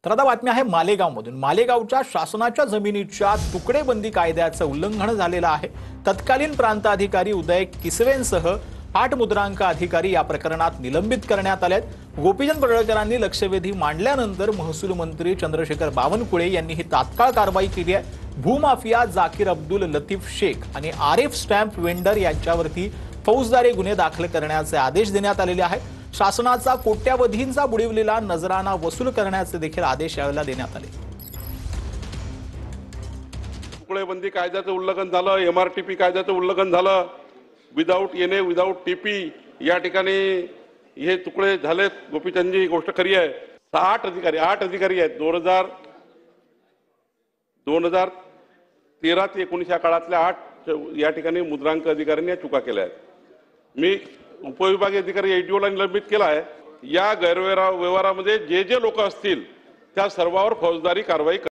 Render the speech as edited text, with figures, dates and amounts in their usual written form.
तर आता बातमी आहे मालेगावमधून। मालेगावच्या शासनाच्या जमिनीच्या तुकडेबंदी कायद्याचं उल्लंघन झालेलं आहे। तत्कालीन प्रांत अधिकारी उदय किसवेंसह 8 मुद्रांक अधिकारी या प्रकरणात निलंबित करण्यात आलेत। गोपीचंद पडळकरांनी लक्षवेधी मांडल्यानंतर महसूल मंत्री चंद्रशेखर बावनकुळे यांनी ही तात्काळ कारवाई केली आहे। भूमाफिया जाकीर अब्दुल लतीफ शेख आणि आरिफ स्टॅम्प वेंडर यांच्यावरती फौजदारी गुन्हे दाखल करण्याचे आदेश देण्यात आलेले आहेत। शासनाचा कोट्यावधींचा बुडविलेला नजराना वसूल करण्याचे देखील आदेश यावेळेला देण्यात आले। तुकडेबंदी कायद्याचं उल्लंघन झालं, एमआरटीपी कायद्याचं उल्लंघन झालं, विदाऊट एनए विदाऊट टीपी या ठिकाणी हे तुकडे झालेत। गोपीचंदजी ही गोष्ट खरी आहे। 8 अधिकारी आहेत। 2013 ते 19 या काळातल्या 8 या ठिकाणी मुद्रांक अधिकाऱ्यांनी या चुका केल्या आहेत। मी उपविभागीय अधिकारी एडीओला निलंबित केला आहे। या गैरव्यवहारामध्ये जे लोक असतील त्या सर्वांवर फौजदारी कारवाई